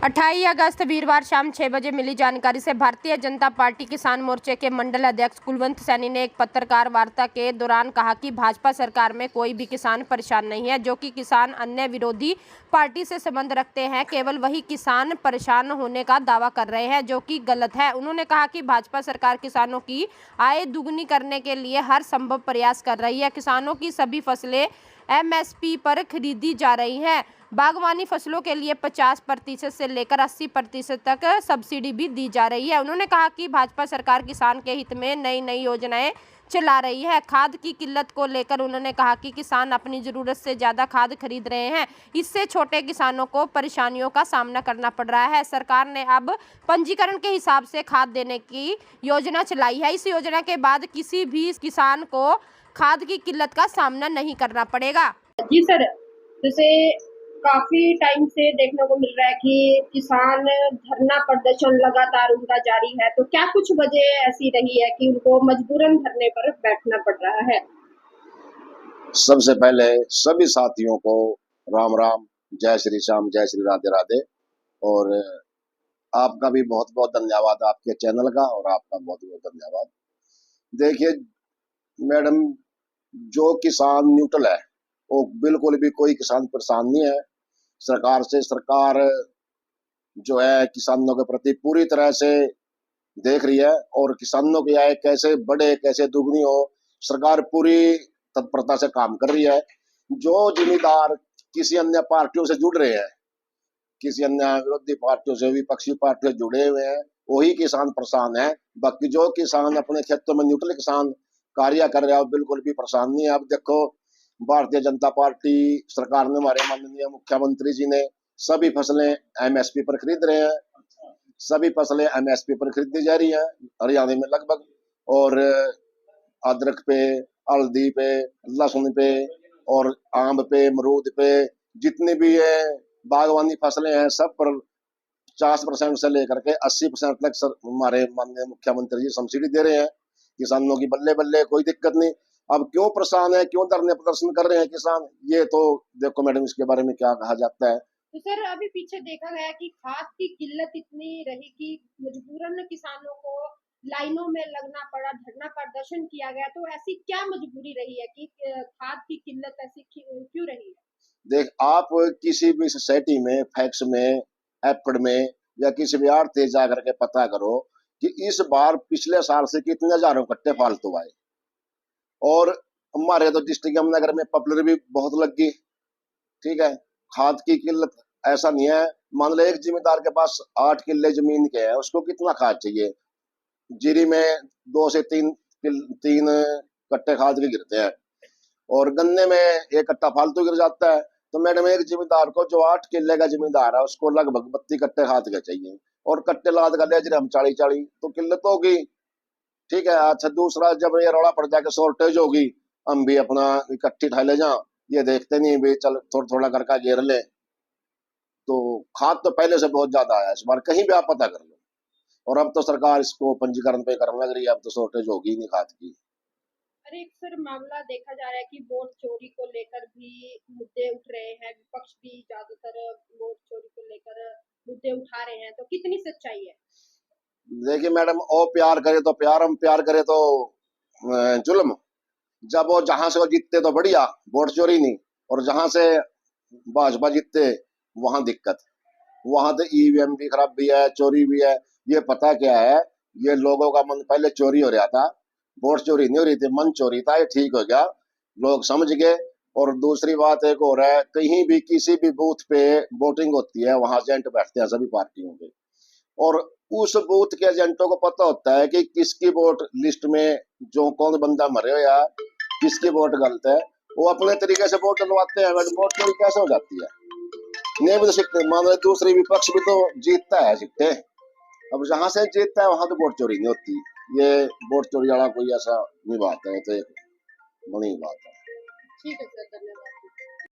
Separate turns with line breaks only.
28 अगस्त वीरवार शाम 6 बजे मिली जानकारी से भारतीय जनता पार्टी किसान मोर्चे के मंडल अध्यक्ष कुलवंत सैनी ने एक पत्रकार वार्ता के दौरान कहा कि भाजपा सरकार में कोई भी किसान परेशान नहीं है। जो कि किसान अन्य विरोधी पार्टी से संबंध रखते हैं, केवल वही किसान परेशान होने का दावा कर रहे हैं, जो कि गलत है। उन्होंने कहा कि भाजपा सरकार किसानों की आय दुगनी करने के लिए हर संभव प्रयास कर रही है। किसानों की सभी फसलें एमएसपी पर खरीदी जा रही हैं। बागवानी फसलों के लिए 50% से लेकर 80% तक सब्सिडी भी दी जा रही है। उन्होंने कहा कि भाजपा सरकार किसान के हित में नई नई योजनाएं चला रही है। खाद की किल्लत को लेकर उन्होंने कहा कि किसान अपनी ज़रूरत से ज़्यादा खाद खरीद रहे हैं। इससे छोटे किसानों को परेशानियों का सामना करना पड़ रहा है। सरकार ने अब पंजीकरण के हिसाब से खाद देने की योजना चलाई है। इस योजना के बाद किसी भी किसान को खाद की किल्लत का सामना नहीं करना पड़ेगा।
जी सर, जैसे काफी टाइम से देखने को मिल रहा है कि किसान धरना प्रदर्शन लगातार उनका जारी है, तो क्या कुछ वजह ऐसी रही है कि उनको मजबूरन धरने पर बैठना पड़ रहा है?
सबसे पहले सभी साथियों को राम राम, जय श्री श्याम, जय श्री राधे राधे। और आपका भी बहुत बहुत धन्यवाद, आपके चैनल का, और आपका बहुत बहुत धन्यवाद। देखिए मैडम, जो किसान न्यूट्रल है वो बिल्कुल भी कोई किसान परेशान नहीं है सरकार से। सरकार जो है किसानों के प्रति पूरी तरह से देख रही है, और किसानों की आय कैसे बढ़े, कैसे दुगनी हो, सरकार पूरी तत्परता से काम कर रही है। जो जिम्मेदार किसी अन्य पार्टियों से जुड़ रहे हैं, किसी अन्य विरोधी पार्टियों से, विपक्षी पार्टियों से जुड़े हुए हैं, वही किसान परेशान है। बाकी जो किसान अपने खेतों में न्यूट्रल किसान कार्य कर रहे हैं, बिल्कुल भी परेशान नहीं है। अब देखो, भारतीय जनता पार्टी सरकार ने, हमारे माननीय मुख्यमंत्री जी ने सभी फसलें एमएसपी पर खरीद रहे हैं। सभी फसलें एमएसपी पर खरीदी जा रही है हरियाणा में लगभग। और अदरक पे, हल्दी पे, लहसुन पे, और आम पे, अमरूद पे, जितनी भी है बागवानी फसलें हैं, सब पर 50% से लेकर के 80% तक हमारे माननीय मुख्यमंत्री जी सब्सिडी दे रहे हैं। किसानों की बल्ले बल्ले, कोई दिक्कत नहीं। अब क्यों परेशान है, क्यों धरने प्रदर्शन कर रहे हैं किसान, ये तो देखो मैडम, इसके बारे में क्या कहा जाता है।
तो सर, अभी पीछे देखा गया कि खाद की किल्लत इतनी रही कि मजबूरन किसानों को लाइनों में लगना पड़ा, धरना प्रदर्शन किया गया। तो ऐसी क्या मजबूरी रही है कि खाद की किल्लत ऐसी क्यों रही है?
देख, आप किसी भी सोसाइटी में, फैक्स में, एपड में, या किसी भी आड़ती जा करके पता करो कि इस बार पिछले साल से कितने हजारों कट्टे फालतू आए। और हमारे तो डिस्ट्रिक्ट यमुनानगर में पॉपुलर भी बहुत लग गई। ठीक है, खाद की किल्लत ऐसा नहीं है। मान लो एक जिम्मेदार के पास 8 किल्ले जमीन के है, उसको कितना खाद चाहिए? जीरी में 2 से 3 कट्टे खाद के गिरते हैं, और गन्ने में 1 कट्टा फालतू गिर जाता है। तो मैडम, एक जिम्मेदार को जो 8 किल्ले का जिम्मेदार है, उसको लगभग 32 कट्टे खाद के चाहिए, और कट्टे लाद का ले जरे हम 40 तो किल्लत होगी। ठीक है। अच्छा, दूसरा, जब ये रौला पड़ जाके शॉर्टेज होगी, हम भी अपना इकट्ठी उठा ले जा, ये देखते नहीं भी चल थोड़ा थोड़ा करके घेर ले। तो खाद तो पहले से बहुत ज्यादा आया इस बार, कहीं भी आप पता कर लो। और अब तो सरकार इसको पंजीकरण पे करने लग रही है, अब तो शॉर्टेज होगी नहीं खाद की।
अरे एक सर, मामला देखा जा रहा है कि वोट चोरी को लेकर भी मुद्दे उठ रहे हैं। विपक्ष भी ज्यादातर वोट चोरी को लेकर मुद्दे उठा रहे हैं, तो कितनी सच्चाई है?
देखिए मैडम, ओ प्यार करे तो प्यार, हम प्यार करे तो जुल्म। जब वो जहां से वो जीतते तो बढ़िया, वोट चोरी नहीं। और जहां से भाजपा जीतते, वहां दिक्कत। वहां तो ईवीएम भी खराब भी है, चोरी भी है। ये पता क्या है, ये लोगों का मन पहले चोरी हो रहा था, वोट चोरी नहीं हो रही थी, मन चोरी था। ये ठीक हो गया, लोग समझ गए। और दूसरी बात एक और है, कहीं भी किसी भी बूथ पे वोटिंग होती है, वहां एजेंट बैठते हैं सभी पार्टियों के, और उस बूथ के एजेंटों को पता होता है कि किसकी वोट लिस्ट में जो कौन बंदा मरे हो या किसकी वोट गलत है। वो अपने तरीके से वोट डलवाते हैं। वोट चोरी कैसे हो जाती है? नहीं भी तो सिक्के मान लो, दूसरी विपक्ष भी तो जीतता है सिक्के। अब जहां से जीतता है वहां तो वोट चोरी नहीं होती। ये वोट चोरी वाला कोई ऐसा नहीं बात है, तो एक बड़ी बात है।
ठीक है सर, धन्यवाद।